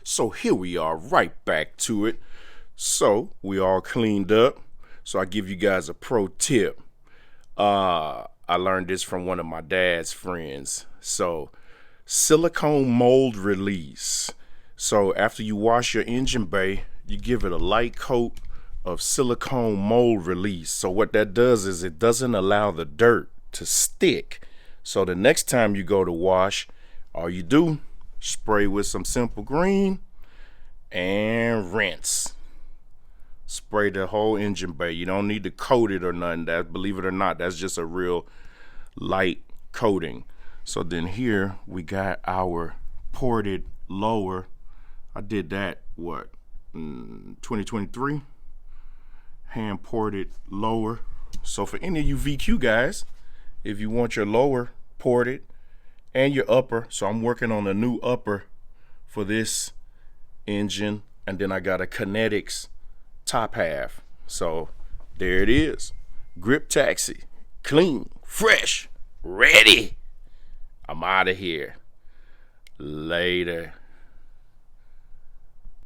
So here we are, right back to it. So we all cleaned up. So I give you guys a pro tip. I learned this from one of my dad's friends. So silicone mold release. So after you wash your engine bay, you give it a light coat of silicone mold release. So what that does is it doesn't allow the dirt to stick. So the next time you go to wash, all you do, spray with some simple green and rinse. Spray the whole engine bay. You don't need to coat it or nothing. That, believe it or not, that's just a real light coating. So then here we got our ported lower. I did that, 2023? Hand ported lower. So for any of you VQ guys, if you want your lower ported and your upper, so I'm working on a new upper for this engine, and then I got a Kinetics top half. So there it is. GRIPTAXI, clean, fresh, ready. I'm out of here. Later.